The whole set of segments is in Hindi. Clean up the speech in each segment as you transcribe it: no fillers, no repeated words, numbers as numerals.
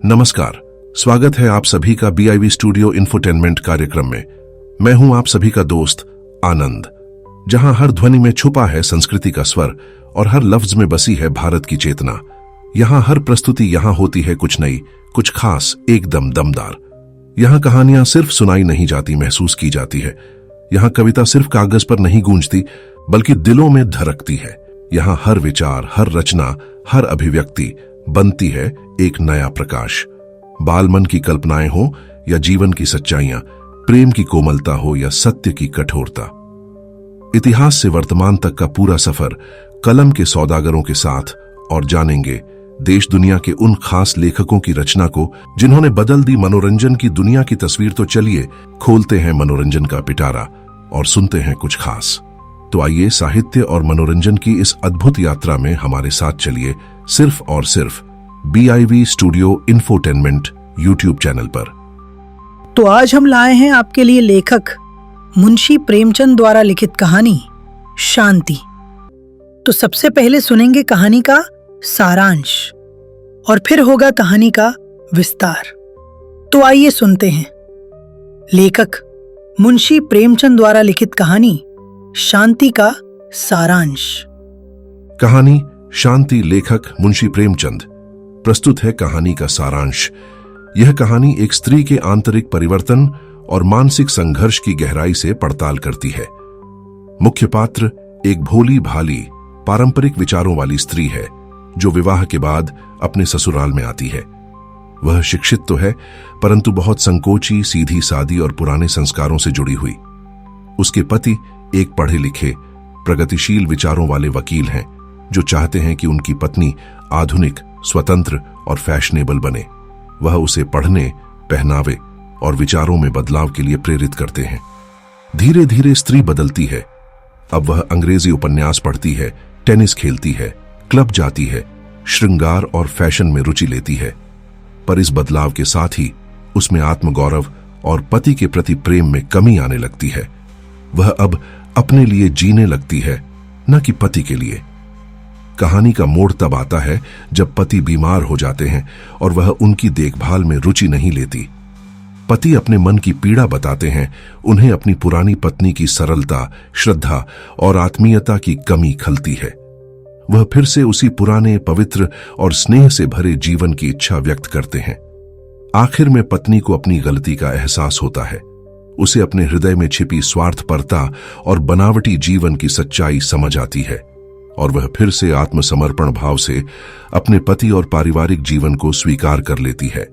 नमस्कार, स्वागत है आप सभी का BIV स्टूडियो इंफोटेनमेंट कार्यक्रम में। मैं हूं आप सभी का दोस्त आनंद, जहां हर ध्वनि में छुपा है संस्कृति का स्वर और हर लफ्ज में बसी है भारत की चेतना। यहां हर प्रस्तुति यहां होती है कुछ नई, कुछ खास, एकदम दमदार। यहां कहानियां सिर्फ सुनाई नहीं जाती, महसूस की जाती है। यहां कविता सिर्फ कागज पर नहीं गूंजती, बल्कि दिलों में धड़कती है। यहां हर विचार, हर रचना, हर अभिव्यक्ति बनती है एक नया प्रकाश। बाल मन की कल्पनाएं हो या जीवन की सच्चाइयां, प्रेम की कोमलता हो या सत्य की कठोरता, इतिहास से वर्तमान तक का पूरा सफर कलम के सौदागरों के साथ। और जानेंगे देश दुनिया के उन खास लेखकों की रचना को जिन्होंने बदल दी मनोरंजन की दुनिया की तस्वीर। तो चलिए खोलते हैं मनोरंजन का पिटारा और सुनते हैं कुछ खास। तो आइए साहित्य और मनोरंजन की इस अद्भुत यात्रा में हमारे साथ चलिए, सिर्फ और सिर्फ BIV studio infotainment YouTube channel पर। तो आज हम लाए हैं आपके लिए लेखक मुंशी प्रेमचंद द्वारा लिखित कहानी शांति। तो सबसे पहले सुनेंगे कहानी का सारांश और फिर होगा कहानी का विस्तार। तो आइए सुनते हैं लेखक मुंशी प्रेमचंद द्वारा लिखित कहानी शांति का सारांश। कहानी शांति, लेखक मुंशी प्रेमचंद। प्रस्तुत है कहानी का सारांश। यह कहानी एक स्त्री के आंतरिक परिवर्तन और मानसिक संघर्ष की गहराई से पड़ताल करती है। मुख्य पात्र एक भोली भाली, पारंपरिक विचारों वाली स्त्री है जो विवाह के बाद अपने ससुराल में आती है। वह शिक्षित तो है, परंतु बहुत संकोची, सीधी सादी और पुराने संस्कारों से जुड़ी हुई। उसके पति एक पढ़े लिखे, प्रगतिशील विचारों वाले वकील हैं जो चाहते हैं कि उनकी पत्नी आधुनिक, स्वतंत्र और फैशनेबल बने। वह उसे पढ़ने, पहनावे और विचारों में बदलाव के लिए प्रेरित करते हैं। धीरे धीरे स्त्री बदलती है। अब वह अंग्रेजी उपन्यास पढ़ती है, टेनिस खेलती है, क्लब जाती है, श्रृंगार और फैशन में रुचि लेती है। पर इस बदलाव के साथ ही उसमें आत्मगौरव और पति के प्रति प्रेम में कमी आने लगती है। वह अब अपने लिए जीने लगती है, न कि पति के लिए। कहानी का मोड़ तब आता है जब पति बीमार हो जाते हैं और वह उनकी देखभाल में रुचि नहीं लेती। पति अपने मन की पीड़ा बताते हैं। उन्हें अपनी पुरानी पत्नी की सरलता, श्रद्धा और आत्मीयता की कमी खलती है। वह फिर से उसी पुराने, पवित्र और स्नेह से भरे जीवन की इच्छा व्यक्त करते हैं। आखिर में पत्नी को अपनी गलती का एहसास होता है। उसे अपने हृदय में छिपी स्वार्थपरता और बनावटी जीवन की सच्चाई समझ आती है और वह फिर से आत्मसमर्पण भाव से अपने पति और पारिवारिक जीवन को स्वीकार कर लेती है।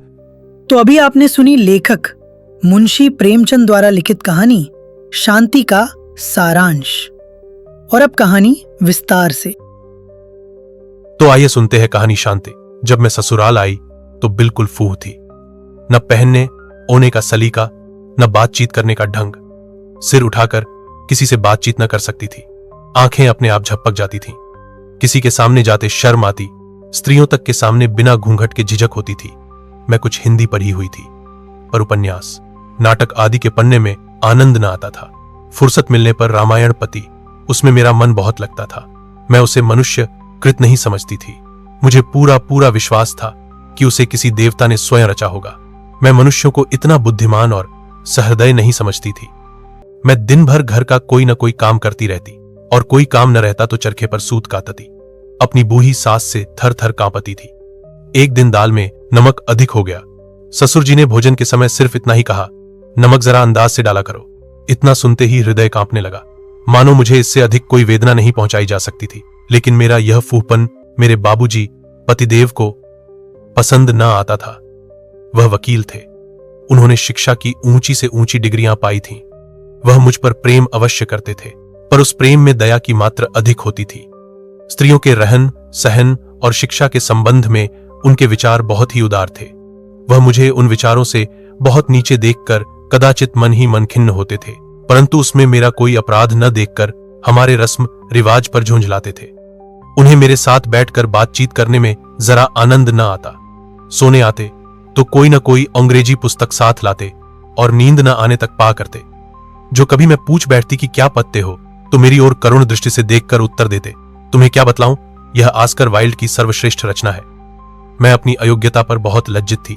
तो अभी आपने सुनी लेखक मुंशी प्रेमचंद द्वारा लिखित कहानी शांति का सारांश। और अब कहानी विस्तार से। तो आइए सुनते हैं कहानी शांति। जब मैं ससुराल आई तो बिल्कुल फूह थी। न पहनने ओने का सलीका, न बातचीत करने का ढंग। सिर उठाकर किसी से बातचीत न कर सकती थी। आंखें अपने आप झपक जाती थीं। किसी के सामने जाते शर्म आती। स्त्रियों तक के सामने बिना घूंघट के झिझक होती थी। मैं कुछ हिंदी पढ़ी हुई थी, पर उपन्यास, नाटक आदि के पन्ने में आनंद न आता था। फुर्सत मिलने पर रामायण पति, उसमें मेरा मन बहुत लगता था। मैं उसे मनुष्य कृत नहीं समझती थी। मुझे पूरा पूरा विश्वास था कि उसे किसी देवता ने स्वयं रचा होगा। मैं मनुष्यों को इतना बुद्धिमान और सहृदय नहीं समझती थी। मैं दिन भर घर का कोई न कोई काम करती रहती और कोई काम न रहता तो चरखे पर सूत कातती। अपनी बूढ़ी सास से थर थर कांपती थी। एक दिन दाल में नमक अधिक हो गया। ससुर जी ने भोजन के समय सिर्फ इतना ही कहा, नमक जरा अंदाज से डाला करो। इतना सुनते ही हृदय कांपने लगा, मानो मुझे इससे अधिक कोई वेदना नहीं पहुंचाई जा सकती थी। लेकिन मेरा यह फूहपन मेरे बाबूजी पतिदेव को पसंद न आता था। वह वकील थे। उन्होंने शिक्षा की ऊंची से ऊंची डिग्रियां पाई थीं। वह मुझ पर प्रेम अवश्य करते थे, पर उस प्रेम में दया की मात्रा अधिक होती थी। स्त्रियों के रहन सहन और शिक्षा के संबंध में उनके विचार बहुत ही उदार थे। वह मुझे उन विचारों से बहुत नीचे देखकर कदाचित मन ही मन खिन्न होते थे, परंतु उसमें मेरा कोई अपराध न देखकर हमारे रस्म रिवाज पर झुंझलाते थे। उन्हें मेरे साथ बैठकर बातचीत करने में जरा आनंद न आता। सोने आते तो कोई न कोई अंग्रेजी पुस्तक साथ लाते और नींद न आने तक पा करते। जो कभी मैं पूछ बैठती कि क्या पढ़ते हो, तो मेरी ओर करुण दृष्टि से देखकर उत्तर देते, तुम्हें क्या बतलाऊं, यह ऑस्कर वाइल्ड की सर्वश्रेष्ठ रचना है। मैं अपनी अयोग्यता पर बहुत लज्जित थी,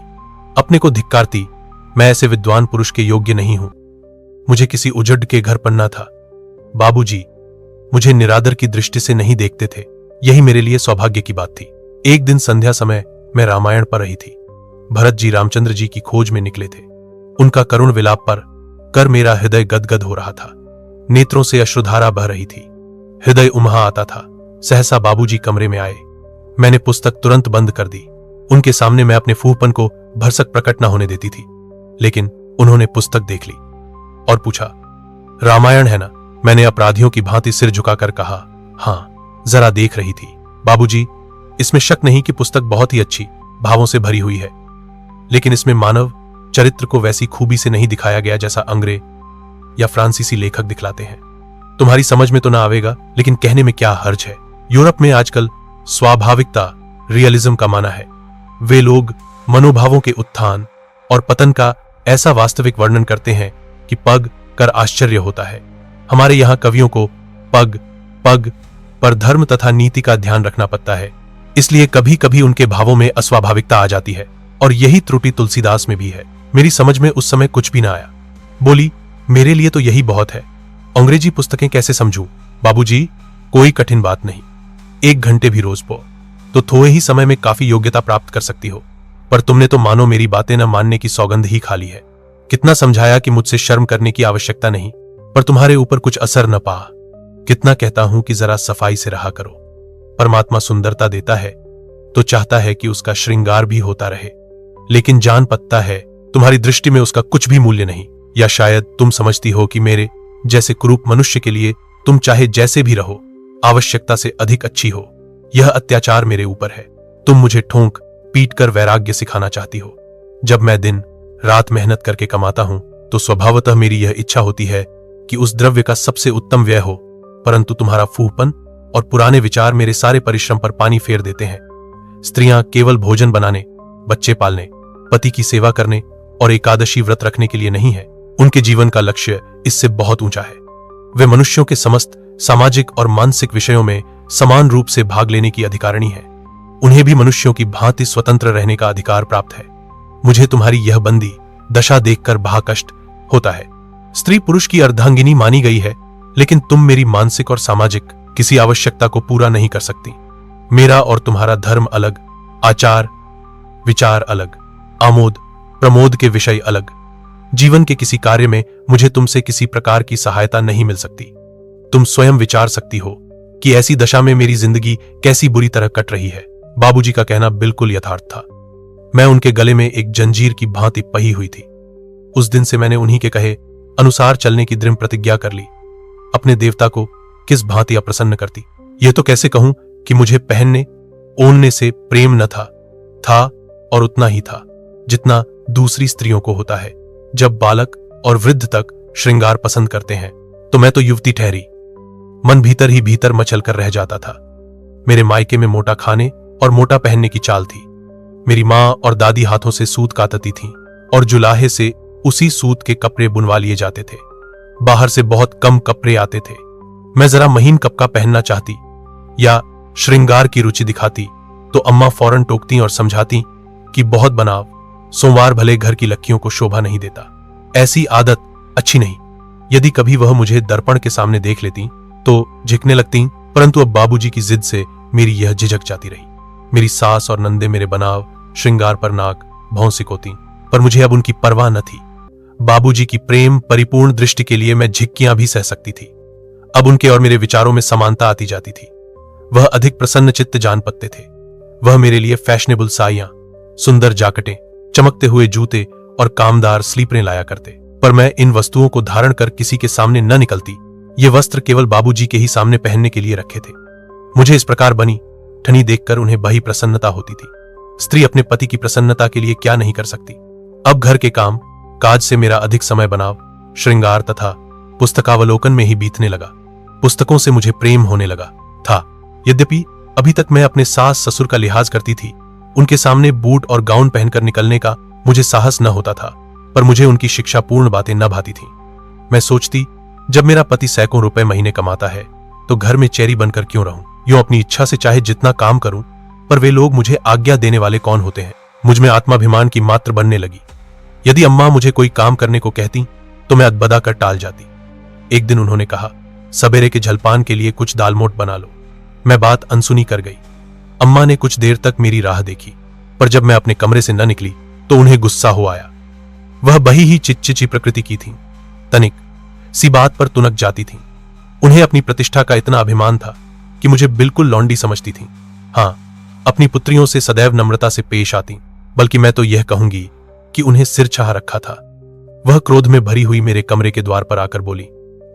अपने को धिक्कारती। मैं ऐसे विद्वान पुरुष के योग्य नहीं हूं। मुझे किसी उजड़ के घर पढ़ना था। बाबूजी मुझे निरादर की दृष्टि से नहीं देखते थे, यही मेरे लिए सौभाग्य की बात थी। एक दिन संध्या समय मैं रामायण पढ़ रही थी। भरत जी रामचंद्र जी की खोज में निकले थे। उनका करुण विलाप पर कर मेरा हृदय गदगद हो रहा था। नेत्रों से अश्रुधारा बह रही थी, हृदय उमहा आता था। सहसा बाबूजी कमरे में आए। मैंने पुस्तक तुरंत बंद कर दी। उनके सामने मैं अपने फूहपन को भरसक प्रकट न होने देती थी, लेकिन उन्होंने पुस्तक देख ली और पूछा, रामायण है ना? मैंने अपराधियों की भांति सिर झुकाकर कहा, हां, जरा देख रही थी। बाबूजी, इसमें शक नहीं कि पुस्तक बहुत ही अच्छी भावों से भरी हुई है, लेकिन इसमें मानव चरित्र को वैसी खूबी से नहीं दिखाया गया जैसा अंग्रेज या फ्रांसीसी लेखक दिखलाते हैं। तुम्हारी समझ में तो ना आवेगा, लेकिन कहने में क्या हर्ज है। यूरोप में आजकल स्वाभाविकता, रियलिज्म का माना है। वे लोग मनोभावों के उत्थान और पतन का ऐसा वास्तविक वर्णन करते हैं कि पग कर आश्चर्य होता है। हमारे यहाँ कवियों को पग पग पर धर्म तथा नीति का ध्यान रखना पड़ता है, इसलिए कभी कभी उनके भावों में अस्वाभाविकता आ जाती है, और यही त्रुटि तुलसीदास में भी है। मेरी समझ में उस समय कुछ भी ना आया। बोली, मेरे लिए तो यही बहुत है, अंग्रेजी पुस्तकें कैसे समझूं? बाबूजी, कोई कठिन बात नहीं। 1 घंटे भी रोज पढ़ो तो थोड़े ही समय में काफी योग्यता प्राप्त कर सकती हो। पर तुमने तो मानो मेरी बातें न मानने की सौगंध ही खा ली है। कितना समझाया कि मुझसे शर्म करने की आवश्यकता नहीं, पर तुम्हारे ऊपर कुछ असर न पा। कितना कहता हूं कि जरा सफाई से रहा करो। परमात्मा सुंदरता देता है तो चाहता है कि उसका श्रृंगार भी होता रहे, लेकिन जान पड़ता है तुम्हारी दृष्टि में उसका कुछ भी मूल्य नहीं। या शायद तुम समझती हो कि मेरे जैसे कुरूप मनुष्य के लिए तुम चाहे जैसे भी रहो, आवश्यकता से अधिक अच्छी हो। यह अत्याचार मेरे ऊपर है। तुम मुझे ठोंक पीट कर वैराग्य सिखाना चाहती हो। जब मैं दिन रात मेहनत करके कमाता हूं तो स्वभावतः मेरी यह इच्छा होती है कि उस द्रव्य का सबसे उत्तम व्यय हो, परंतु तुम्हारा फूहपन और पुराने विचार मेरे सारे परिश्रम पर पानी फेर देते हैं। स्त्रियां केवल भोजन बनाने, बच्चे पालने, पति की सेवा करने और एकादशी व्रत रखने के लिए नहीं है। उनके जीवन का लक्ष्य इससे बहुत ऊंचा है। वे मनुष्यों के समस्त सामाजिक और मानसिक विषयों में समान रूप से भाग लेने की अधिकारिणी है। उन्हें भी मनुष्यों की भांति स्वतंत्र रहने का अधिकार प्राप्त है। मुझे तुम्हारी यह बंदी दशा देखकर भाकष्ट होता है। स्त्री पुरुष की अर्धांगिनी मानी गई है, लेकिन तुम मेरी मानसिक और सामाजिक किसी आवश्यकता को पूरा नहीं कर सकती। मेरा और तुम्हारा धर्म अलग, आचार विचार अलग, आमोद प्रमोद के विषय अलग। जीवन के किसी कार्य में मुझे तुमसे किसी प्रकार की सहायता नहीं मिल सकती। तुम स्वयं विचार सकती हो कि ऐसी दशा में मेरी जिंदगी कैसी बुरी तरह कट रही है। बाबूजी का कहना बिल्कुल यथार्थ था। मैं उनके गले में एक जंजीर की भांति पही हुई थी। उस दिन से मैंने उन्हीं के कहे अनुसार चलने की दृढ़ प्रतिज्ञा कर ली। अपने देवता को किस भांति अप्रसन्न करती। यह तो कैसे कहूं कि मुझे पहनने ओढ़ने से प्रेम न था और उतना ही था जितना दूसरी स्त्रियों को होता है। जब बालक और वृद्ध तक श्रृंगार पसंद करते हैं तो मैं तो युवती ठहरी। मन भीतर ही भीतर मचल कर रह जाता था। मेरे मायके में मोटा खाने और मोटा पहनने की चाल थी। मेरी माँ और दादी हाथों से सूत कातती थीं और जुलाहे से उसी सूत के कपड़े बुनवा लिए जाते थे। बाहर से बहुत कम कपड़े आते थे। मैं जरा महीन कपड़ा पहनना चाहती या श्रृंगार की रुचि दिखाती तो अम्मा फौरन टोकती और समझाती कि बहुत बनाव, सोमवार भले घर की लक्कियों को शोभा नहीं देता। ऐसी आदत अच्छी नहीं। यदि कभी वह मुझे दर्पण के सामने देख लेती तो झिकने लगती, परंतु अब बाबूजी की जिद से मेरी यह झिझक जाती रही। मेरी सास और नंदे मेरे बनाव श्रृंगार पर नाक भौं सिकोती, पर मुझे अब उनकी परवाह न थी। बाबूजी की प्रेम परिपूर्ण दृष्टि के लिए मैं झिक्कियां भी सह सकती थी। अब उनके और मेरे विचारों में समानता आती जाती थी। वह अधिक प्रसन्न चित्त जान पड़ते थे। वह मेरे लिए फैशनेबल साइयां, सुंदर जाकटें, चमकते हुए जूते और कामदार स्लीपरें लाया करते, पर मैं इन वस्तुओं को धारण कर किसी के सामने न निकलती। ये वस्त्र केवल बाबूजी के ही सामने पहनने के लिए रखे थे। मुझे इस प्रकार बनी ठनी देखकर उन्हें बड़ी प्रसन्नता होती थी। स्त्री अपने पति की प्रसन्नता के लिए क्या नहीं कर सकती। अब घर के काम काज से मेरा अधिक समय बनाव, श्रृंगार तथा पुस्तकावलोकन में ही बीतने लगा। पुस्तकों से मुझे प्रेम होने लगा था। यद्यपि अभी तक मैं अपने सास ससुर का लिहाज करती थी, उनके सामने बूट और गाउन पहनकर निकलने का मुझे साहस न होता था, पर मुझे उनकी शिक्षापूर्ण बातें न भाती थीं। मैं सोचती, जब मेरा पति सैकड़ों रुपए महीने कमाता है तो घर में चेरी बनकर क्यों रहूं। यूं अपनी इच्छा से चाहे जितना काम करूं, पर वे लोग मुझे आज्ञा देने वाले कौन होते हैं। मुझ में आत्माभिमान की मात्र बनने लगी। यदि अम्मा मुझे कोई काम करने को कहती तो मैं अदबदा कर टाल जाती। एक दिन उन्होंने कहा, सवेरे के जलपान के लिए कुछ दालमोट बना लो। मैं बात अनसुनी कर गई। अम्मा ने कुछ देर तक मेरी राह देखी, पर जब मैं अपने कमरे से न निकली तो उन्हें गुस्सा हो आया। वह बही ही चिटचिची प्रकृति की थीं, तनिक सी बात पर तुनक जाती थीं। उन्हें अपनी प्रतिष्ठा का इतना अभिमान था कि मुझे बिल्कुल लौंडी समझती थीं। हाँ, अपनी पुत्रियों से सदैव नम्रता से पेश आती, बल्कि मैं तो यह कहूंगी कि उन्हें सिर चाह रखा था। वह क्रोध में भरी हुई मेरे कमरे के द्वार पर आकर बोली,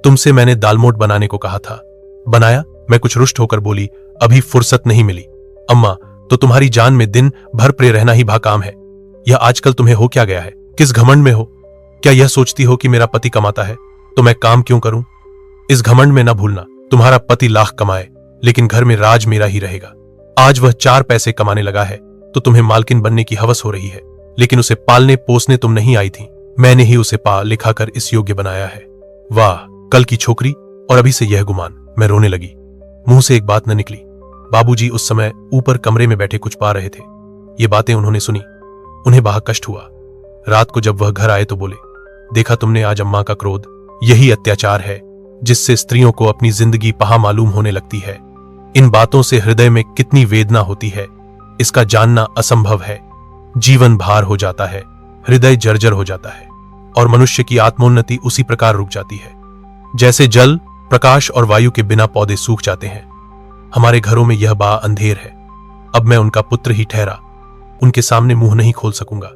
तुमसे मैंने दालमोट बनाने को कहा था, बनाया? मैं कुछ रुष्ट होकर बोली, अभी फुर्सत नहीं मिली। अम्मा, तो तुम्हारी जान में दिन भर प्रे रहना ही भा काम है। यह आजकल तुम्हें हो क्या गया है? किस घमंड में हो? क्या यह सोचती हो कि मेरा पति कमाता है तो मैं काम क्यों करूं? इस घमंड में न भूलना, तुम्हारा पति लाख कमाए लेकिन घर में राज मेरा ही रहेगा। आज वह 4 पैसे कमाने लगा है तो तुम्हें मालकिन बनने की हवस हो रही है, लेकिन उसे पालने पोसने तुम नहीं आई थी। मैंने ही उसे पाल लिखा कर इस योग्य बनाया है। वाह, कल की छोकरी और अभी से यह गुमान। मैं रोने लगी। मुंह से एक बात न निकली। बाबूजी उस समय ऊपर कमरे में बैठे कुछ पा रहे थे। ये बातें उन्होंने सुनी। उन्हें बड़ा कष्ट हुआ। रात को जब वह घर आए तो बोले, देखा तुमने आज अम्मा का क्रोध? यही अत्याचार है जिससे स्त्रियों को अपनी जिंदगी पहा मालूम होने लगती है। इन बातों से हृदय में कितनी वेदना होती है इसका जानना असंभव है। जीवन भार हो जाता है, हृदय जर्जर हो जाता है और मनुष्य की आत्मोन्नति उसी प्रकार रुक जाती है जैसे जल, प्रकाश और वायु के बिना पौधे सूख जाते हैं। हमारे घरों में यह बा अंधेर है। अब मैं उनका पुत्र ही ठहरा उनके सामने मुंह नहीं खोल सकूंगा।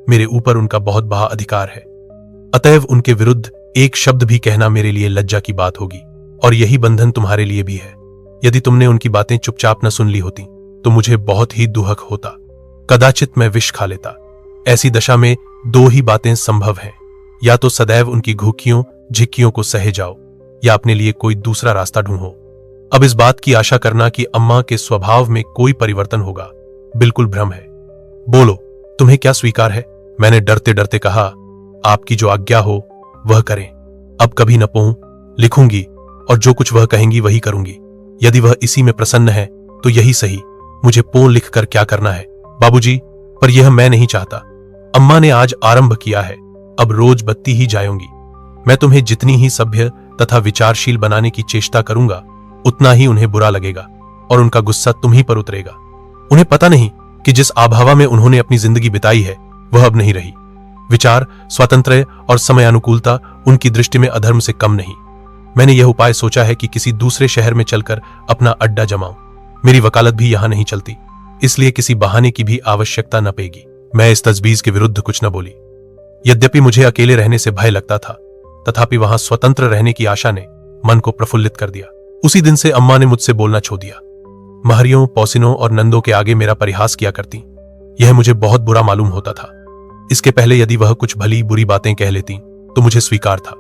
मेरे ऊपर उनका बहुत बड़ा अधिकार है, अतएव उनके विरुद्ध एक शब्द भी कहना मेरे लिए लज्जा की बात होगी। और यही बंधन तुम्हारे लिए भी है। यदि तुमने उनकी बातें चुपचाप न सुन ली होती तो मुझे बहुत ही दुहक होता। कदाचित मैं विष खा लेता। ऐसी दशा में 2 ही बातें संभव हैं, या तो सदैव उनकी घुकियों झिक्कियों को सहे जाओ या अपने लिए कोई दूसरा रास्ता ढूंढो। अब इस बात की आशा करना कि अम्मा के स्वभाव में कोई परिवर्तन होगा बिल्कुल भ्रम है। बोलो, तुम्हें क्या स्वीकार है? मैंने डरते डरते कहा, आपकी जो आज्ञा हो वह करें। अब कभी न पोऊं, लिखूंगी और जो कुछ वह कहेंगी वही करूंगी। यदि वह इसी में प्रसन्न है तो यही सही। मुझे पों लिखकर क्या करना है बाबूजी? पर यह मैं नहीं चाहता। अम्मा ने आज आरंभ किया है, अब रोज बत्ती ही जाएंगी। मैं तुम्हें जितनी ही सभ्य तथा विचारशील बनाने की चेष्टा करूंगा उतना ही उन्हें बुरा लगेगा और उनका गुस्सा तुम ही पर उतरेगा। उन्हें पता नहीं कि जिस आभावा में उन्होंने अपनी जिंदगी बिताई है वह अब नहीं रही। विचार स्वातंत्र्य और समय अनुकूलता उनकी दृष्टि में अधर्म से कम नहीं। मैंने यह उपाय सोचा है कि किसी दूसरे शहर में चलकर अपना अड्डा जमाऊं। मेरी वकालत भी यहां नहीं चलती, इसलिए किसी बहाने की भी आवश्यकता न पेगी। मैं इस तजवीज के विरुद्ध कुछ न बोली। यद्यपि मुझे अकेले रहने से भय लगता था, तथापि वहां स्वतंत्र रहने की आशा ने मन को प्रफुल्लित कर दिया। उसी दिन से अम्मा ने मुझसे बोलना छोड़ दिया। महरियों, पौसिनों और नंदों के आगे मेरा परिहास किया करती। यह मुझे बहुत बुरा मालूम होता था। इसके पहले यदि वह कुछ भली बुरी बातें कह लेती तो मुझे स्वीकार था।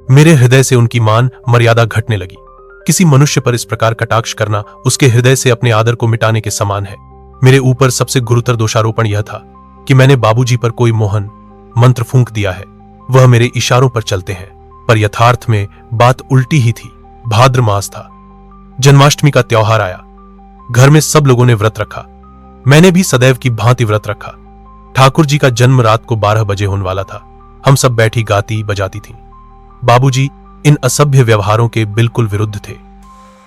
मेरे हृदय से उनकी मान मर्यादा घटने लगी। किसी मनुष्य पर इस प्रकार कटाक्ष करना उसके हृदय से अपने आदर को मिटाने के समान है। मेरे ऊपर सबसे गुरुतर दोषारोपण यह था कि मैंने बाबूजी पर कोई मोहन मंत्र फूंक दिया है। वह मेरे इशारों पर चलते हैं, पर यथार्थ में बात उल्टी ही थी। भाद्र मास था, जन्माष्टमी का त्योहार आया। घर में सब लोगों ने व्रत रखा। मैंने भी सदैव की भांति व्रत रखा। ठाकुर जी का जन्म रात को 12 बजे होने वाला था। हम सब बैठी गाती बजाती थीं। बाबूजी इन असभ्य व्यवहारों के बिल्कुल विरुद्ध थे।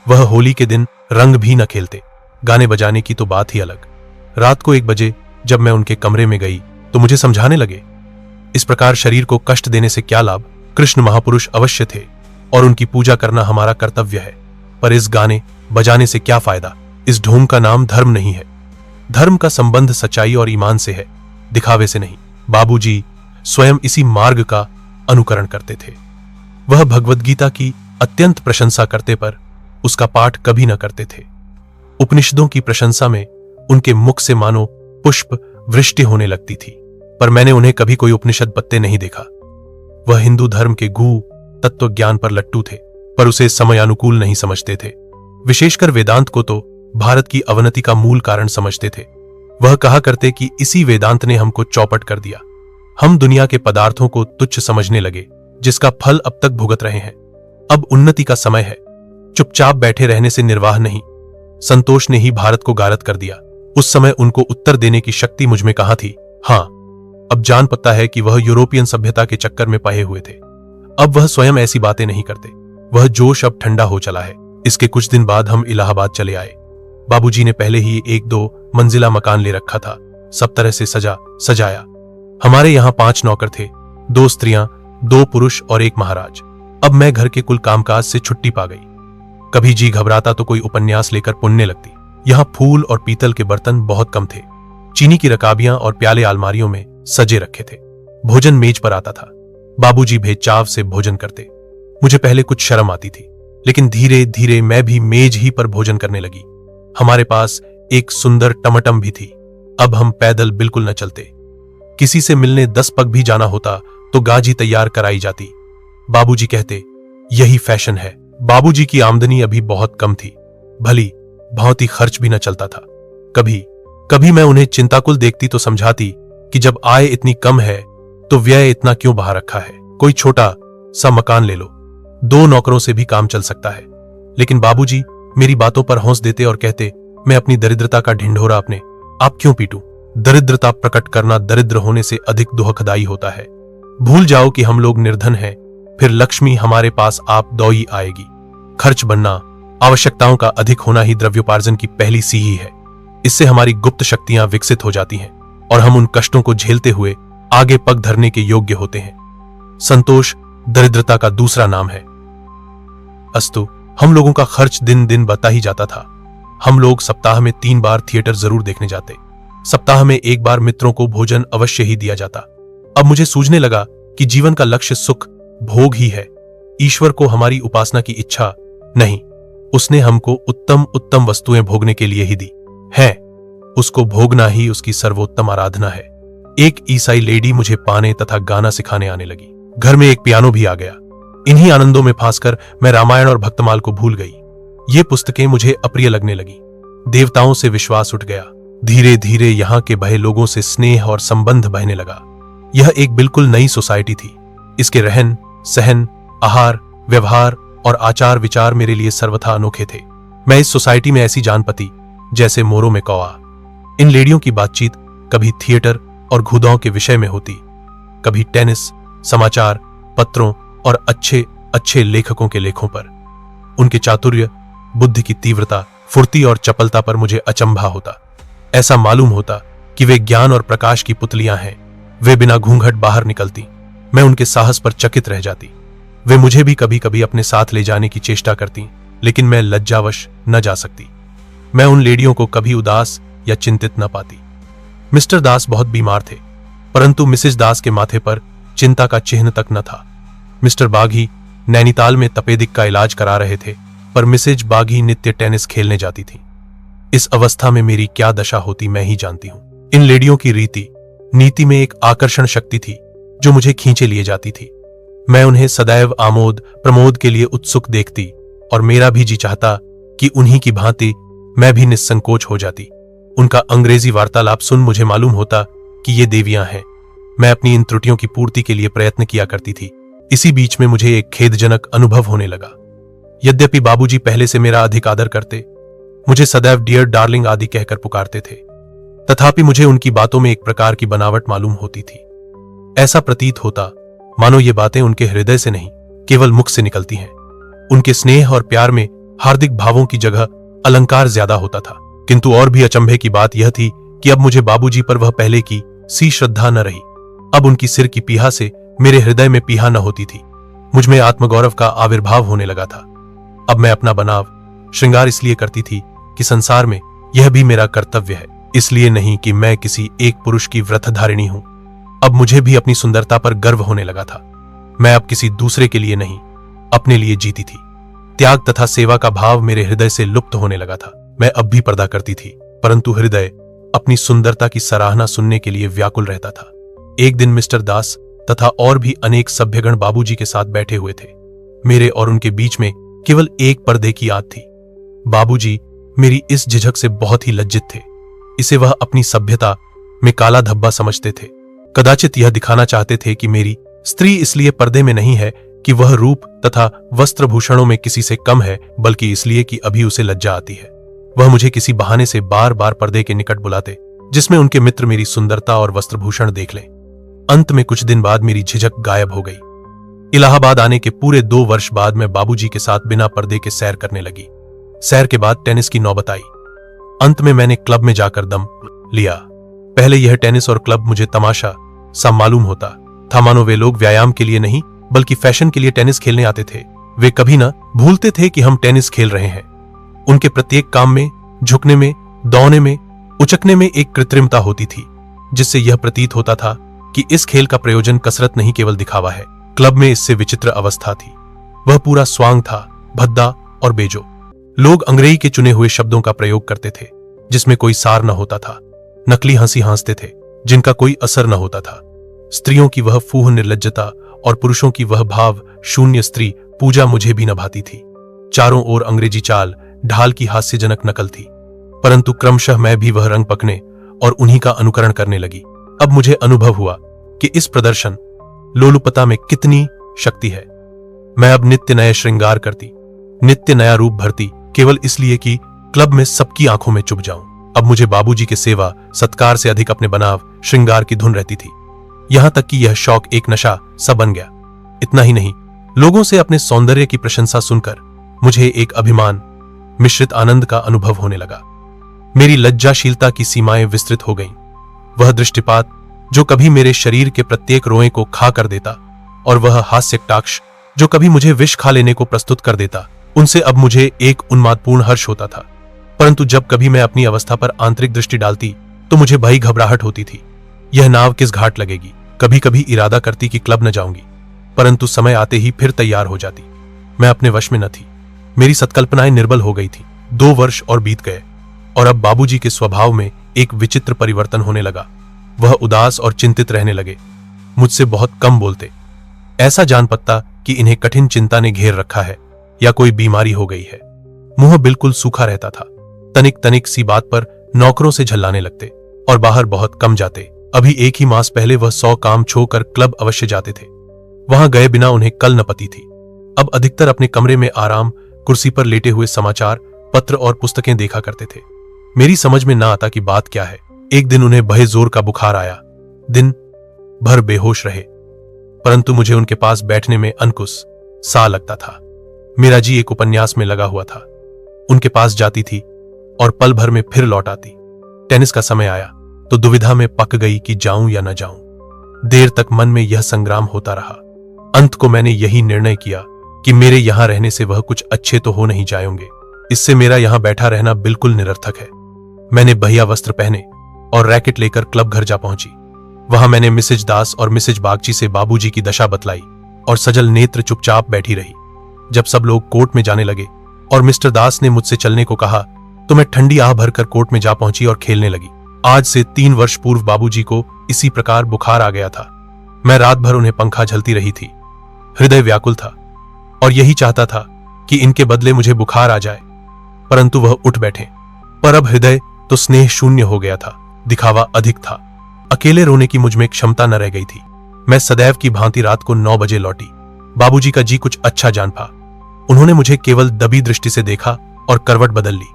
वह होली के दिन रंग भी न खेलते। गाने बजाने की तो बात ही अलग। रात को 1 बजे जब मैं उनके कमरे में गई तो मुझे समझाने लगे, इस प्रकार शरीर को कष्ट देने से क्या लाभ? कृष्ण महापुरुष अवश्य थे और उनकी पूजा करना हमारा कर्तव्य है, पर इस गाने बजाने से क्या फायदा? इस ढोंग का नाम धर्म नहीं है। धर्म का संबंध सच्चाई और ईमान से है, दिखावे से नहीं। बाबूजी स्वयं इसी मार्ग का अनुकरण करते थे। वह भगवद गीता की अत्यंत प्रशंसा करते पर उसका पाठ कभी न करते थे। उपनिषदों की प्रशंसा में उनके मुख से मानो पुष्प वृष्टि होने लगती थी, पर मैंने उन्हें कभी कोई उपनिषद पत्ते नहीं देखा। वह हिंदू धर्म के गूढ़ तत्व ज्ञान पर लट्टू थे, पर उसे समय अनुकूल नहीं समझते थे। विशेषकर वेदांत को तो भारत की अवनति का मूल कारण समझते थे। वह कहा करते कि इसी वेदांत ने हमको चौपट कर दिया। हम दुनिया के पदार्थों को तुच्छ समझने लगे, जिसका फल अब तक भुगत रहे हैं। अब उन्नति का समय है। चुपचाप बैठे रहने से निर्वाह नहीं। संतोष ने ही भारत को गारत कर दिया। उस समय उनको उत्तर देने की शक्ति मुझमें कहां थी। हाँ, अब जान पता है कि वह यूरोपियन सभ्यता के चक्कर में पहे हुए थे। अब वह स्वयं ऐसी बातें नहीं करते। वह जोश अब ठंडा हो चला है। इसके कुछ दिन बाद हम इलाहाबाद चले आए। बाबूजी ने पहले ही 1-2 मंजिला मकान ले रखा था, सब तरह से सजाया। हमारे यहाँ 5 नौकर थे, 2 स्त्रियां, 2 पुरुष और 1 महाराज। अब मैं घर के कुल कामकाज से छुट्टी पा गई। कभी जी घबराता तो कोई उपन्यास लेकर पुनने लगती। यहाँ फूल और पीतल के बर्तन बहुत कम थे। चीनी की रकाबियां और प्याले अलमारियों में सजे रखे थे। भोजन मेज पर आता था। बाबूजी भेदचाव से भोजन करते। मुझे पहले कुछ शर्म आती थी, लेकिन धीरे धीरे मैं भी मेज ही पर भोजन करने लगी। हमारे पास एक सुंदर टमटम भी थी। अब हम पैदल बिल्कुल न चलते। किसी से मिलने 10 पग भी जाना होता तो गाजी तैयार कराई जाती। बाबूजी कहते, यही फैशन है। बाबूजी की आमदनी अभी बहुत कम थी, भली भांति खर्च भी न चलता था। कभी मैं उन्हें चिंताकुल देखती तो समझाती कि जब आय इतनी कम है तो व्यय इतना क्यों बहा रखा है। कोई छोटा सा मकान ले लो, 2 नौकरों से भी काम चल सकता है। लेकिन बाबूजी मेरी बातों पर हौंस देते और कहते, मैं अपनी दरिद्रता का ढिंढोरा अपने आप क्यों पीटूं? दरिद्रता प्रकट करना दरिद्र होने से अधिक दुखदायी होता है। भूल जाओ कि हम लोग निर्धन हैं, फिर लक्ष्मी हमारे पास आप दौई आएगी। खर्च बनना, आवश्यकताओं का अधिक होना ही द्रव्योपार्जन की पहली सीढ़ी है। इससे हमारी गुप्त शक्तियां विकसित हो जाती हैं और हम उन कष्टों को झेलते हुए आगे पग धरने के योग्य होते हैं। संतोष दरिद्रता का दूसरा नाम है। अस्तु, हम लोगों का खर्च दिन दिन बढ़ता ही जाता था। हम लोग सप्ताह में 3 बार थिएटर जरूर देखने जाते। सप्ताह में 1 बार मित्रों को भोजन अवश्य ही दिया जाता। अब मुझे सूझने लगा कि जीवन का लक्ष्य सुख भोग ही है। ईश्वर को हमारी उपासना की इच्छा नहीं, उसने हमको उत्तम वस्तुएं भोगने के लिए ही दी है। उसको भोगना ही उसकी सर्वोत्तम आराधना है। एक ईसाई लेडी मुझे पाने तथा गाना सिखाने आने लगी। घर में एक पियानो भी आ गया। इन्हीं आनंदों में फांसकर मैं रामायण और भक्तमाल को भूल गई। ये पुस्तकें मुझे अप्रिय लगने लगी। देवताओं से विश्वास उठ गया। धीरे धीरे यहाँ के बहे लोगों से स्नेह और संबंध बहने लगा। यह एक बिल्कुल नई सोसाइटी थी। इसके रहन सहन, आहार, व्यवहार और आचार विचार मेरे लिए सर्वथा अनोखे थे। मैं इस सोसाइटी में ऐसी जान पती जैसे मोरों में कौआ। इन लेडियों की बातचीत कभी थिएटर और घुदाओं के विषय में होती, कभी टेनिस, समाचार पत्रों और अच्छे लेखकों के लेखों पर। उनके चातुर्य, बुद्धि की तीव्रता, फुर्ती और चपलता पर मुझे अचंभा होता। ऐसा मालूम होता कि वे ज्ञान और प्रकाश की पुतलियां हैं। वे बिना घूंघट बाहर निकलती। मैं उनके साहस पर चकित रह जाती। वे मुझे भी कभी कभी अपने साथ ले जाने की चेष्टा करती, लेकिन मैं लज्जावश न जा सकती। मैं उन लेडियों को कभी उदास या चिंतित न पाती। मिस्टर दास बहुत बीमार थे, परंतु मिसेज दास के माथे पर चिंता का चिन्ह तक न था। मिस्टर बाघी नैनीताल में तपेदिक का इलाज करा रहे थे, पर मिसेज बाघी नित्य टेनिस खेलने जाती थी। इस अवस्था में मेरी क्या दशा होती मैं ही जानती हूं। इन लेडियों की रीति नीति में एक आकर्षण शक्ति थी जो मुझे खींचे लिए जाती थी। मैं उन्हें सदैव आमोद प्रमोद के लिए उत्सुक देखती और मेरा भी जी चाहता कि उन्हीं की भांति मैं भी निस्संकोच हो जाती। उनका अंग्रेजी वार्तालाप सुन मुझे मालूम होता कि ये देवियां हैं। मैं अपनी इन त्रुटियों की पूर्ति के लिए प्रयत्न किया करती थी। इसी बीच में मुझे एक खेदजनक अनुभव होने लगा। यद्यपि बाबूजी पहले से मेरा अधिक आदर करते, मुझे सदैव डियर डार्लिंग आदि कहकर पुकारते थे, तथापि मुझे उनकी बातों में एक प्रकार की बनावट मालूम होती थी। ऐसा प्रतीत होता मानो ये बातें उनके हृदय से नहीं, केवल मुख से निकलती हैं। उनके स्नेह और प्यार में हार्दिक भावों की जगह अलंकार ज्यादा होता था। किंतु और भी अचंभे की बात यह थी कि अब मुझे बाबूजी पर वह पहले की सी श्रद्धा न रही। अब उनकी सिर की पीहा से मेरे हृदय में पीहा न होती थी। मुझ में आत्मगौरव का आविर्भाव होने लगा था। अब मैं अपना बनाव श्रृंगार इसलिए करती थी कि संसार में यह भी मेरा कर्तव्य है, इसलिए नहीं कि मैं किसी एक पुरुष की व्रतधारिणी हूं। अब मुझे भी अपनी सुंदरता पर गर्व होने लगा था। मैं अब किसी दूसरे के लिए नहीं, अपने लिए जीती थी। त्याग तथा सेवा का भाव मेरे हृदय से लुप्त होने लगा था। मैं अब भी पर्दा करती थी, परंतु हृदय अपनी सुंदरता की सराहना सुनने के लिए व्याकुल रहता था। एक दिन मिस्टर दास तथा और भी अनेक सभ्यगण बाबूजी के साथ बैठे हुए थे। मेरे और उनके बीच में केवल एक पर्दे की आद थी। बाबूजी मेरी इस झिझक से बहुत ही लज्जित थे। इसे वह अपनी सभ्यता में काला धब्बा समझते थे। कदाचित यह दिखाना चाहते थे कि मेरी स्त्री इसलिए पर्दे में नहीं है कि वह रूप तथा वस्त्रभूषणों में किसी से कम है, बल्कि इसलिए कि अभी उसे लज्जा आती है। वह मुझे किसी बहाने से बार बार पर्दे के निकट बुलाते, जिसमें उनके मित्र मेरी सुंदरता और वस्त्रभूषण देख लें। अंत में कुछ दिन बाद मेरी झिझक गायब हो गई। इलाहाबाद आने के पूरे 2 वर्ष बाद मैं बाबूजी के साथ बिना पर्दे के सैर करने लगी। सैर के बाद टेनिस की नौबत आई। अंत में मैंने क्लब में जाकर दम लिया। पहले यह टेनिस और क्लब मुझे तमाशा सा मालूम होता था, मानो वे लोग व्यायाम के लिए नहीं बल्कि फैशन के लिए टेनिस खेलने आते थे। वे कभी ना भूलते थे कि हम टेनिस खेल रहे हैं। उनके प्रत्येक काम में, झुकने में, दौड़ने में, उचकने में एक कृत्रिमता होती थी, जिससे यह प्रतीत होता था कि इस खेल का प्रयोजन कसरत नहीं केवल दिखावा है। क्लब में इससे विचित्र अवस्था थी। वह पूरा स्वांग था, भद्दा और बेजो। लोग अंग्रेजी के चुने हुए शब्दों का प्रयोग करते थे, जिसमें कोई सार न होता था। नकली हंसी हंसते थे, जिनका कोई असर न होता था। स्त्रियों की वह फूह निर्लज्जता और पुरुषों की वह भाव शून्य स्त्री पूजा मुझे भी न भाती थी। चारों ओर अंग्रेजी चाल ढाल की हास्यजनक नकल थी, परंतु क्रमशः मैं भी वह रंग पकने और उन्हीं का अनुकरण करने लगी। अब मुझे अनुभव हुआ कि इस प्रदर्शन लोलुपता में कितनी शक्ति है। मैं अब नित्य नए श्रृंगार करती, नित्य नया रूप भरती, केवल इसलिए कि क्लब में सबकी आंखों में चुभ जाऊं। अब मुझे बाबूजी के सेवा सत्कार से अधिक अपने बनाव श्रृंगार की धुन रहती थी। यहां तक कि यह शौक एक नशा सा बन गया। इतना ही नहीं, लोगों से अपने सौंदर्य की प्रशंसा सुनकर मुझे एक अभिमान मिश्रित आनंद का अनुभव होने लगा। मेरी लज्जाशीलता की सीमाएं विस्तृत हो गईं। वह दृष्टिपात जो कभी मेरे शरीर के प्रत्येक रोए को खा कर देता, और वह हास्य कटाक्ष जो कभी मुझे विष खा लेने को प्रस्तुत कर देता, उनसे अब मुझे एक उन्मादपूर्ण हर्ष होता था। परंतु जब कभी मैं अपनी अवस्था पर आंतरिक दृष्टि डालती तो मुझे भई घबराहट होती थी। यह नाव किस घाट लगेगी। कभी कभी इरादा करती कि क्लब न जाऊंगी, परंतु समय आते ही फिर तैयार हो जाती। मैं अपने वश में न थी। मेरी सत्कल्पनाएं निर्बल हो गई थी। 2 वर्ष और बीत गए, और अब बाबूजी के स्वभाव में एक विचित्र परिवर्तन होने लगा। वह उदास और चिंतित रहने लगे। मुझसे बहुत कम बोलते। ऐसा जान पड़ता कि इन्हें कठिन चिंता ने घेर रखा है या कोई बीमारी हो गई है। मुंह बिल्कुल सूखा रहता था। तनिक तनिक सी बात पर नौकरों से झल्लाने लगते और बाहर बहुत कम जाते। अभी 1 ही मास पहले वह 100 काम छोड़कर क्लब अवश्य जाते थे। वहां गए बिना उन्हें कल न पती थी। अब अधिकतर अपने कमरे में आराम कुर्सी पर लेटे हुए समाचार पत्र और पुस्तकें देखा करते थे। मेरी समझ में ना आता कि बात क्या है। एक दिन उन्हें भय जोर का बुखार आया। दिन भर बेहोश रहे, परंतु मुझे उनके पास बैठने में अनकुस सा लगता था। मेरा जी एक उपन्यास में लगा हुआ था। उनके पास जाती थी और पल भर में फिर लौट आती। टेनिस का समय आया तो दुविधा में पक गई कि जाऊं या न जाऊं। देर तक मन में यह संग्राम होता रहा। अंत को मैंने यही निर्णय किया कि मेरे यहां रहने से वह कुछ अच्छे तो हो नहीं जाएंगे। इससे मेरा यहां बैठा रहना बिल्कुल निरर्थक है। मैंने बढ़िया वस्त्र पहने और रैकेट लेकर क्लब घर जा पहुंची। वहां मैंने मिसेज दास और मिसेज बागची से बाबूजी की दशा बतलाई और सजल नेत्र चुपचाप बैठी रही। जब सब लोग कोर्ट में जाने लगे और मिस्टर दास ने मुझसे चलने को कहा तो मैं ठंडी आह भरकर कोर्ट में जा पहुंची और खेलने लगी। आज से 3 वर्ष पूर्व बाबूजी को इसी प्रकार बुखार आ गया था। मैं रात भर उन्हें पंखा झलती रही थी। हृदय व्याकुल था और यही चाहता था कि इनके बदले मुझे बुखार आ जाए, परंतु वह उठ बैठे। पर अब हृदय तो स्नेह शून्य हो गया था, दिखावा अधिक था। अकेले रोने की मुझ में क्षमता न रह गई थी। मैं सदैव की भांति रात को 9 बजे लौटी। बाबूजी का जी कुछ अच्छा जान पा। उन्होंने मुझे केवल दबी दृष्टि से देखा और करवट बदल ली,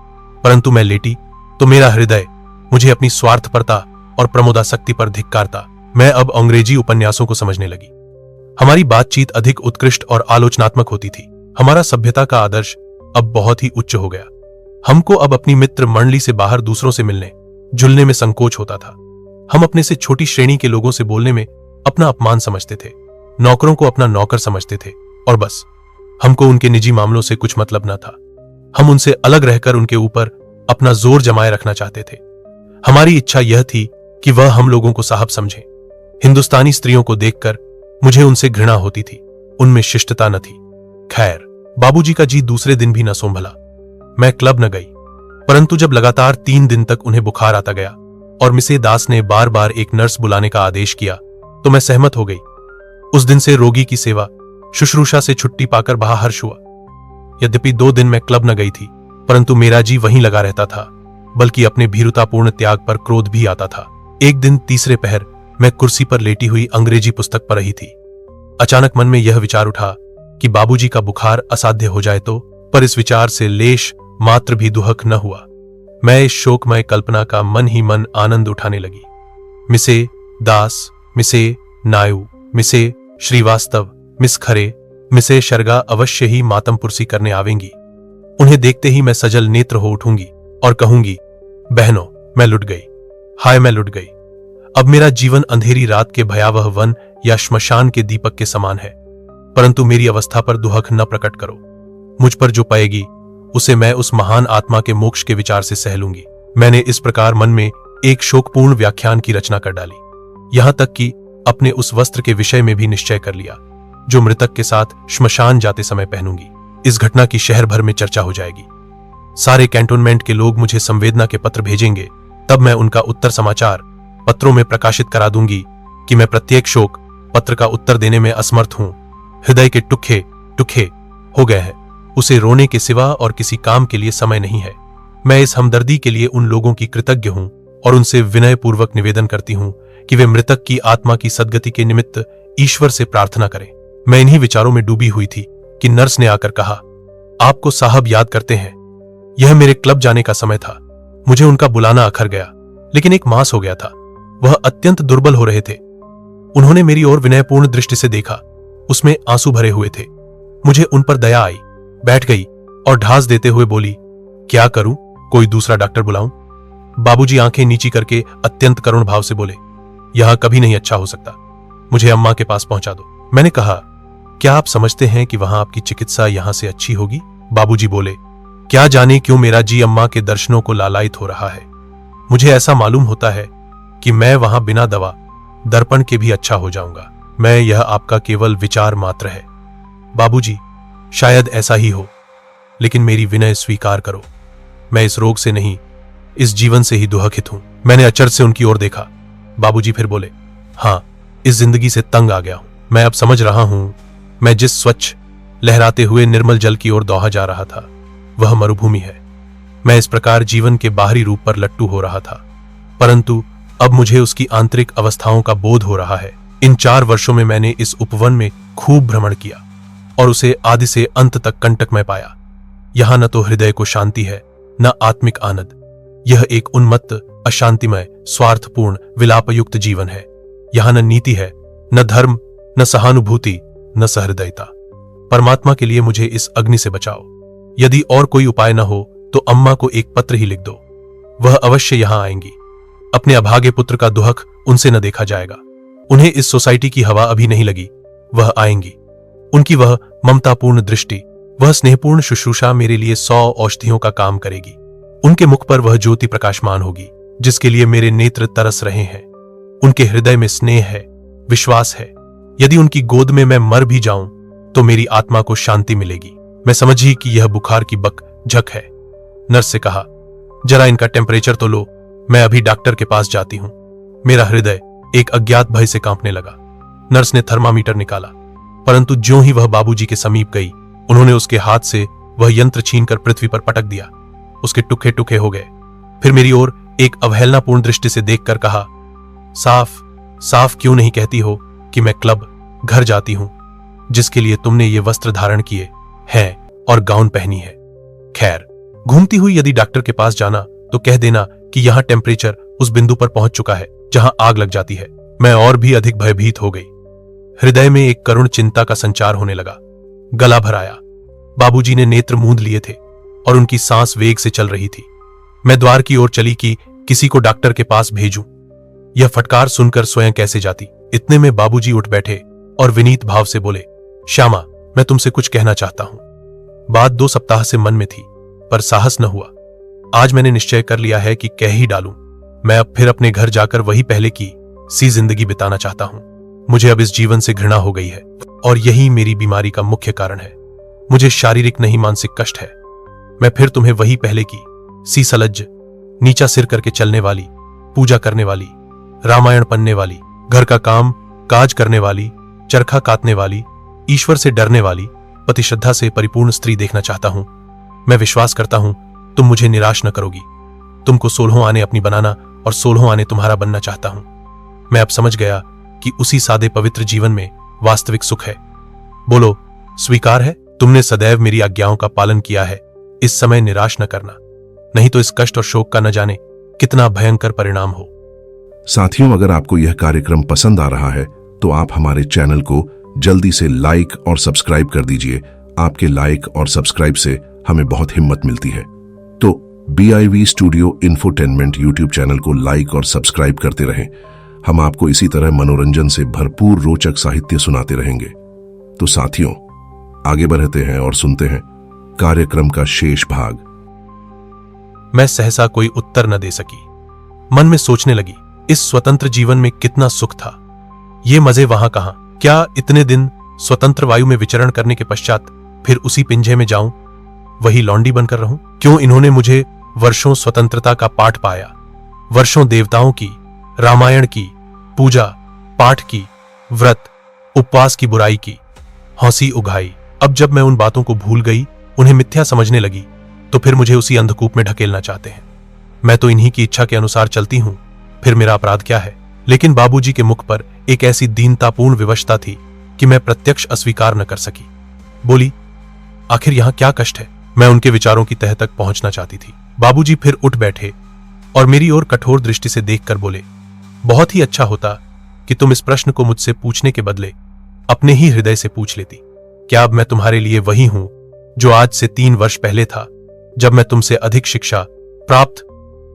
परंतु मैं लेटी तो मेरा हृदय मुझे अपनी स्वार्थपरता और प्रमोदासक्ति पर धिक्कारता। मैं अब अंग्रेजी उपन्यासों को समझने लगी। हमारी बातचीत अधिक उत्कृष्ट और आलोचनात्मक होती थी। हमारा सभ्यता का आदर्श अब बहुत ही उच्च हो गया। हमको अब अपनी मित्र मंडली से बाहर दूसरों से मिलने जुलने में संकोच होता था। हम अपने से छोटी श्रेणी के लोगों से बोलने में अपना अपमान समझते थे, नौकरों को अपना नौकर समझते थे, और बस हमको उनके निजी मामलों से कुछ मतलब न था। हम उनसे अलग रहकर उनके ऊपर अपना जोर जमाए रखना चाहते थे। हमारी इच्छा यह थी कि वह हम लोगों को साहब समझे। हिंदुस्तानी स्त्रियों को देखकर मुझे उनसे घृणा होती थी। उनमें शिष्टता न थी। खैर, बाबूजी का जी दूसरे दिन भी न संभला। मैं क्लब न गई, परंतु जब लगातार 3 दिन तक उन्हें बुखार आता गया और मिसेज दास ने बार बार एक नर्स बुलाने का आदेश किया तो मैं सहमत हो गई। उस दिन से रोगी की सेवा शुश्रूषा से छुट्टी पाकर बड़ा हर्ष हुआ। यद्यपि 2 दिन मैं क्लब न गई थी, परंतु मेरा जी वहीं लगा रहता था, बल्कि अपने भीरुतापूर्ण त्याग पर क्रोध भी आता था। एक दिन तीसरे पहर मैं कुर्सी पर लेटी हुई अंग्रेजी पुस्तक पढ़ रही थी। अचानक मन में यह विचार उठा कि बाबूजी का बुखार असाध्य हो जाए तो, पर इस विचार से लेश मात्र भी दुहक न हुआ। मैं इस शोकमय कल्पना का मन ही मन आनंद उठाने लगी। मिसे दास, मिसे नायू, मिसे श्रीवास्तव, मिस खरे, मिसे शर्गा अवश्य ही मातमपुरसी करने आवेंगी। उन्हें देखते ही मैं सजल नेत्र हो उठूंगी और कहूंगी, बहनों, मैं लुट गई, हाय मैं लुट गई। अब मेरा जीवन अंधेरी रात के भयावह वन या श्मशान के दीपक के समान है, परंतु मेरी अवस्था पर दुहक न प्रकट करो। मुझ पर जो पाएगी उसे मैं उस महान आत्मा के मोक्ष के विचार से सह लूंगी। मैंने इस प्रकार मन में एक शोकपूर्ण व्याख्यान की रचना कर डाली। यहां तक कि अपने उस वस्त्र के विषय में भी निश्चय कर लिया जो मृतक के साथ श्मशान जाते समय पहनूंगी। इस घटना की शहर भर में चर्चा हो जाएगी। सारे कैंटोनमेंट के लोग मुझे संवेदना के पत्र भेजेंगे। तब मैं उनका उत्तर समाचार पत्रों में प्रकाशित करा दूंगी कि मैं प्रत्येक शोक पत्र का उत्तर देने में असमर्थ हूं। हृदय के टुखे टुखे हो गए हैं। उसे रोने के सिवा और किसी काम के लिए समय नहीं है। मैं इस हमदर्दी के लिए उन लोगों की कृतज्ञ हूं और उनसे विनयपूर्वक निवेदन करती हूं कि वे मृतक की आत्मा की सद्गति के निमित्त ईश्वर से प्रार्थना करें। मैं इन्हीं विचारों में डूबी हुई थी कि नर्स ने आकर कहा, आपको साहब याद करते हैं। यह मेरे क्लब जाने का समय था। मुझे उनका बुलाना अखर गया, लेकिन एक मास हो गया था। वह अत्यंत दुर्बल हो रहे थे। उन्होंने मेरी ओर विनयपूर्ण दृष्टि से देखा, उसमें आंसू भरे हुए थे। मुझे उन पर दया आई, बैठ गई और ढास देते हुए बोली, क्या करूं, कोई दूसरा डॉक्टर बुलाऊं? बाबूजी आंखें नीची करके अत्यंत करुण भाव से बोले, यह कभी नहीं अच्छा हो सकता, मुझे अम्मा के पास पहुंचा दो। मैंने कहा, क्या आप समझते हैं कि वहां आपकी चिकित्सा यहां से अच्छी होगी? बाबूजी बोले, क्या जाने क्यों मेरा जी अम्मा के दर्शनों को लालायित हो रहा है। मुझे ऐसा मालूम होता है कि मैं वहां बिना दवा दर्पण के भी अच्छा हो जाऊंगा। मैं यह आपका केवल विचार मात्र है। बाबूजी, शायद ऐसा ही हो, लेकिन मेरी विनय स्वीकार करो। मैं इस रोग से नहीं, इस जीवन से ही दुहखित हूं। मैंने अचरज से उनकी ओर देखा। बाबूजी फिर बोले, हां, इस जिंदगी से तंग आ गया हूं। मैं अब समझ रहा हूं, मैं जिस स्वच्छ लहराते हुए निर्मल जल की ओर दौहा जा रहा था वह मरुभूमि है। मैं इस प्रकार जीवन के बाहरी रूप पर लट्टू हो रहा था, परंतु अब मुझे उसकी आंतरिक अवस्थाओं का बोध हो रहा है। इन 4 वर्षों में मैंने इस उपवन में खूब भ्रमण किया और उसे आदि से अंत तक कंटक में पाया। यहां न तो हृदय को शांति है, न आत्मिक आनंद। यह एक उन्मत्त, अशांतिमय, स्वार्थपूर्ण, विलापयुक्त जीवन है। यहां न नीति है, न धर्म, न सहानुभूति, न सहृदयता। परमात्मा के लिए मुझे इस अग्नि से बचाओ। यदि और कोई उपाय न हो तो अम्मा को एक पत्र ही लिख दो। वह अवश्य यहां आएंगी। अपने अभागे पुत्र का दुहक उनसे न देखा जाएगा। उन्हें इस सोसाइटी की हवा अभी नहीं लगी, वह आएंगी। उनकी वह ममतापूर्ण दृष्टि, वह स्नेहपूर्ण शुश्रूषा मेरे लिए 100 औषधियों का काम करेगी। उनके मुख पर वह ज्योति प्रकाशमान होगी जिसके लिए मेरे नेत्र तरस रहे हैं। उनके हृदय में स्नेह है, विश्वास है। यदि उनकी गोद में मैं मर भी जाऊं तो मेरी आत्मा को शांति मिलेगी। मैं समझी कि यह बुखार की बक झक है। नर्स से कहा, जरा इनका टेम्परेचर तो लो, मैं अभी डॉक्टर के पास जाती हूं। मेरा हृदय एक अज्ञात भय से कांपने लगा। नर्स ने थर्मामीटर निकाला, परंतु ज्यों ही वह बाबूजी के समीप गई, उन्होंने उसके हाथ से वह यंत्र छीनकर पृथ्वी पर पटक दिया। उसके टुकड़े टुकड़े हो गए। फिर मेरी ओर एक अवहेलनापूर्ण दृष्टि से देखकर कहा, साफ साफ क्यों नहीं कहती हो कि मैं क्लब घर जाती हूं, जिसके लिए तुमने ये वस्त्र धारण किए हैं और गाउन पहनी है। खैर, घूमती हुई यदि डॉक्टर के पास जाना तो कह देना कि यहां टेम्परेचर उस बिंदु पर पहुंच चुका है जहां आग लग जाती है। मैं और भी अधिक भयभीत हो गई। हृदय में एक करुण चिंता का संचार होने लगा। गला भर आया। बाबूजी ने नेत्र मूंद लिए थे और उनकी सांस वेग से चल रही थी। मैं द्वार की ओर चली कि किसी को डॉक्टर के पास भेजूं। यह फटकार सुनकर स्वयं कैसे जाती। इतने में बाबूजी उठ बैठे और विनीत भाव से बोले, श्यामा, मैं तुमसे कुछ कहना चाहता हूं। बात 2 सप्ताह से मन में थी, पर साहस न हुआ। आज मैंने निश्चय कर लिया है कि कह ही डालूं। मैं अब फिर अपने घर जाकर वही पहले की सी जिंदगी बिताना चाहता हूं। मुझे अब इस जीवन से घृणा हो गई है और यही मेरी बीमारी का मुख्य कारण है। मुझे शारीरिक नहीं मानसिक कष्ट है। मैं फिर तुम्हें वही पहले की सी सलज्ज, नीचा सिर करके चलने वाली, पूजा करने वाली, रामायण पढ़ने वाली, घर का काम काज करने वाली, चरखा काटने वाली, ईश्वर से डरने वाली, पति श्रद्धा से परिपूर्ण स्त्री देखना चाहता हूं। मैं विश्वास करता हूं तुम मुझे निराश न करोगी। तुमको 16 आने अपनी बनाना और 16 आने तुम्हारा बनना चाहता हूं। मैं अब समझ गया कि उसी सादे पवित्र जीवन में वास्तविक सुख है। बोलो, स्वीकार है? तुमने सदैव मेरी आज्ञाओं का पालन किया है। इस समय निराश न करना, नहीं तो इस कष्ट और शोक का न जाने कितना भयंकर परिणाम हो। साथियों, अगर आपको यह कार्यक्रम पसंद आ रहा है तो आप हमारे चैनल को जल्दी से लाइक और सब्सक्राइब कर दीजिए। आपके लाइक और सब्सक्राइब से हमें बहुत हिम्मत मिलती है। तो BIV studio infotainment YouTube channel को लाइक और सब्सक्राइब करते रहें। हम आपको इसी तरह मनोरंजन से भरपूर रोचक साहित्य सुनाते रहेंगे। तो साथियों, आगे बढ़ते हैं और सुनते हैं कार्यक्रम का शेष भाग। मैं सहसा कोई उत्तर न दे सकी। मन में सोचने लगी, इस स्वतंत्र जीवन में कितना सुख था। ये मजे वहां कहां। क्या इतने दिन स्वतंत्र वायु में विचरण करने के पश्चात फिर उसी पिंजे में जाऊं, वही लौंडी बनकर रहूं? क्यों इन्होंने मुझे वर्षों स्वतंत्रता का पाठ पाया, वर्षों देवताओं की, रामायण की पूजा पाठ की, व्रत उपवास की बुराई की, हौसी उगाई। अब जब मैं उन बातों को भूल गई, उन्हें मिथ्या समझने लगी, तो फिर मुझे उसी अंधकूप में ढकेलना चाहते हैं। मैं तो इन्हीं की इच्छा के अनुसार चलती हूं, फिर मेरा अपराध क्या है? लेकिन बाबूजी के मुख पर एक ऐसी दीनतापूर्ण विवशता थी कि मैं प्रत्यक्ष अस्वीकार न कर सकी। बोली, आखिर यहां क्या कष्ट है? मैं उनके विचारों की तह तक पहुंचना चाहती थी। बाबूजी फिर उठ बैठे और मेरी ओर कठोर दृष्टि से देखकर बोले, बहुत ही अच्छा होता कि तुम इस प्रश्न को मुझसे पूछने के बदले अपने ही हृदय से पूछ लेती। क्या अब मैं तुम्हारे लिए वही हूं जो आज से 3 वर्ष पहले था, जब मैं तुमसे अधिक शिक्षा प्राप्त,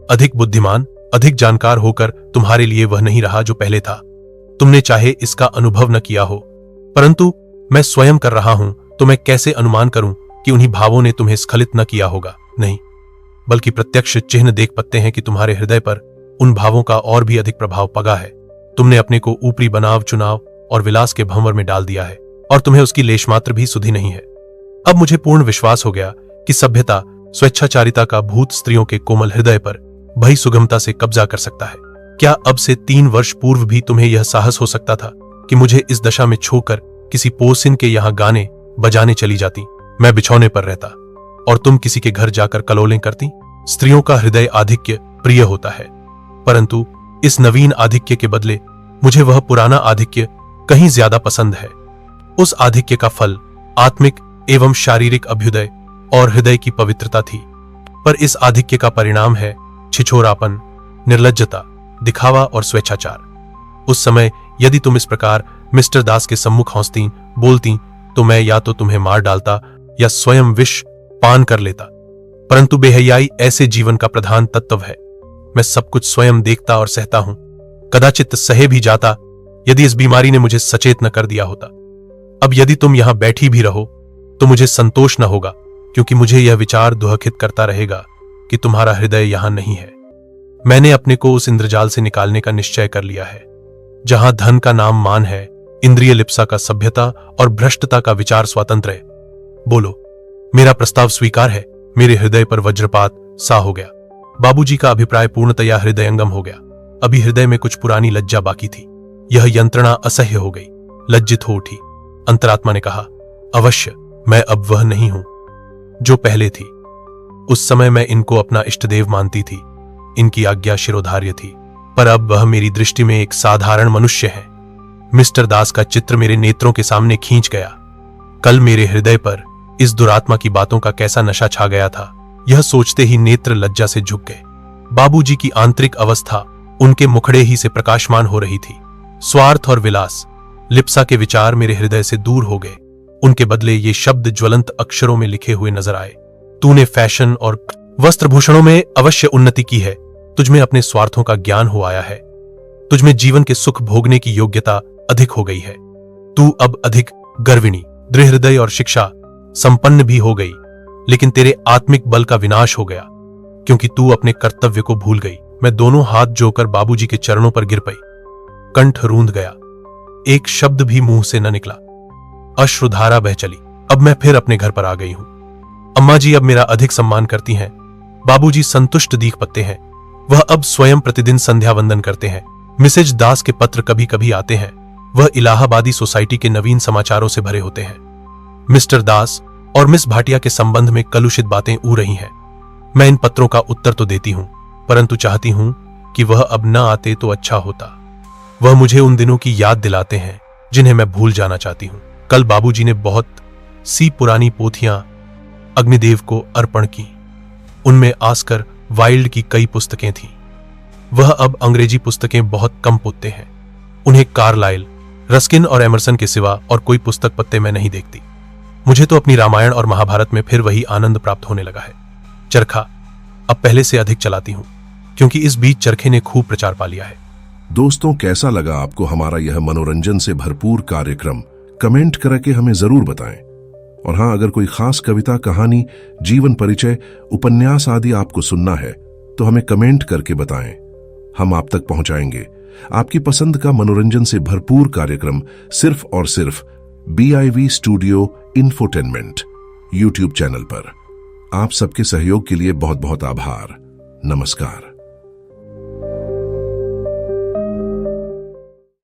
अधिक बुद्धिमान, अधिक जानकार होकर तुम्हारे लिए वह नहीं रहा जो पहले था? तुमने चाहे इसका अनुभव न किया हो, परंतु मैं स्वयं कर रहा हूं, तो मैं कैसे अनुमान करूं कि उन्हीं भावों ने तुम्हें स्खलित न किया होगा? नहीं, बल्कि प्रत्यक्ष चिन्ह देख पत्ते हैं कि तुम्हारे हृदय पर उन भावों का और भी अधिक प्रभाव पगा है। तुमने अपने को ऊपरी बनाव, चुनाव और विलास के भंवर में डाल दिया है और तुम्हें उसकी लेशमात्र भी सुधि नहीं है। अब मुझे पूर्ण विश्वास हो गया कि सभ्यता स्वेच्छाचारिता का भूत स्त्रियों के कोमल हृदय पर भई सुगमता से कब्जा कर सकता है। क्या अब से 3 वर्ष पूर्व भी तुम्हें यह साहस हो सकता था कि मुझे इस दशा में छोकर किसी पोसिन के यहां गाने बजाने चली जाती, मैं बिछौने पर रहता और तुम किसी के घर जाकर कलोलें करती? स्त्रियों का हृदय आधिक्य प्रिय होता है, परंतु इस नवीन आधिक्य के बदले मुझे वह पुराना आधिक्य कहीं ज्यादा पसंद है। उस आधिक्य का फल आत्मिक एवं शारीरिक अभ्युदय और हृदय की पवित्रता थी, पर इस आधिक्य का परिणाम है छिछोरापन, निर्लज्जता, दिखावा और स्वेच्छाचार। उस समय यदि तुम इस प्रकार मिस्टर दास के सम्मुख हंसती, बोलती, तो मैं या तो तुम्हें मार डालता या स्वयं विष पान कर लेता। परंतु बेहयाई ऐसे जीवन का प्रधान तत्व है। मैं सब कुछ स्वयं देखता और सहता हूं, कदाचित सहे भी जाता यदि इस बीमारी ने मुझे सचेत न कर दिया होता। अब यदि तुम यहां बैठी भी रहो तो मुझे संतोष न होगा, क्योंकि मुझे यह विचार दुहखित करता रहेगा कि तुम्हारा हृदय यहां नहीं है। मैंने अपने को उस इंद्रजाल से निकालने का निश्चय कर लिया है, जहां धन का नाम मान है, इंद्रिय लिप्सा का सभ्यता और भ्रष्टता का विचार स्वातंत्र है। बोलो, मेरा प्रस्ताव स्वीकार है? मेरे हृदय पर वज्रपात सा हो गया। बाबूजी का अभिप्राय पूर्णतया हृदयंगम हो गया। अभी हृदय में कुछ पुरानी लज्जा बाकी थी। यह यंत्रणा असह्य हो गई। लज्जित हो उठी। अंतरात्मा ने कहा, अवश्य मैं अब वह नहीं हूं जो पहले थी। उस समय मैं इनको अपना इष्टदेव मानती थी, इनकी आज्ञा शिरोधार्य थी, पर अब वह मेरी दृष्टि में एक साधारण मनुष्य है। मिस्टर दास का चित्र मेरे नेत्रों के सामने खींच गया। कल मेरे हृदय पर इस दुरात्मा की बातों का कैसा नशा छा गया था, यह सोचते ही नेत्र लज्जा से झुक गए। बाबूजी की आंतरिक अवस्था उनके मुखड़े ही से प्रकाशमान हो रही थी। स्वार्थ और विलास, लिप्सा के विचार मेरे हृदय से दूर हो गए। उनके बदले ये शब्द ज्वलंत अक्षरों में लिखे हुए नजर आए। तूने फैशन और वस्त्रभूषणों में अवश्य उन्नति की है, तुझमें अपने स्वार्थों का ज्ञान हो आया है, तुझमें जीवन के सुख भोगने की योग्यता अधिक हो गई है। तू अब अधिक गर्विणी, दृढ़ हृदय और शिक्षा संपन्न भी हो गई, लेकिन तेरे आत्मिक बल का विनाश हो गया, क्योंकि तू अपने कर्तव्य को भूल गई। मैं दोनों हाथ जोकर बाबूजी के चरणों पर गिर पई। कंठ रूंध गया, एक शब्द भी मुंह से न निकला। अश्रुधारा बह चली। अब मैं फिर अपने घर पर आ गई हूं। अम्मा जी अब मेरा अधिक सम्मान करती हैं। बाबूजी संतुष्ट दीख पत्ते हैं। वह अब स्वयं प्रतिदिन संध्या वंदन करते हैं। मिसेज दास के पत्र कभी कभी आते हैं। वह इलाहाबादी सोसाइटी के नवीन समाचारों से भरे होते हैं। मिस्टर दास और मिस भाटिया के संबंध में कलुषित बातें ऊ रही हैं। मैं इन पत्रों का उत्तर तो देती हूं, परंतु चाहती हूं कि वह अब न आते तो अच्छा होता। वह मुझे उन दिनों की याद दिलाते हैं जिन्हें मैं भूल जाना चाहती हूं। कल बाबूजी ने बहुत सी पुरानी पोथियां अग्निदेव को अर्पण की। उनमें आस्कर वाइल्ड की कई पुस्तकें थीं। वह अब अंग्रेजी पुस्तकें बहुत कम पढ़ते हैं। उन्हें कार्लाइल, रस्किन और एमरसन के सिवा और कोई पुस्तक पत्ते में नहीं देखती। मुझे तो अपनी रामायण और महाभारत में फिर वही आनंद प्राप्त होने लगा है। चरखा अब पहले से अधिक चलाती हूं, क्योंकि इस बीच चरखे ने खूब प्रचार पा लिया है। दोस्तों, कैसा लगा आपको हमारा यह मनोरंजन से भरपूर कार्यक्रम? कमेंट करके हमें जरूर बताएं। और हाँ, अगर कोई खास कविता, कहानी, जीवन परिचय, उपन्यास आदि आपको सुनना है तो हमें कमेंट करके बताएं। हम आप तक पहुंचाएंगे आपकी पसंद का मनोरंजन से भरपूर कार्यक्रम, सिर्फ और सिर्फ BIV studio infotainment YouTube channel पर। आप सबके सहयोग के लिए बहुत बहुत आभार। नमस्कार।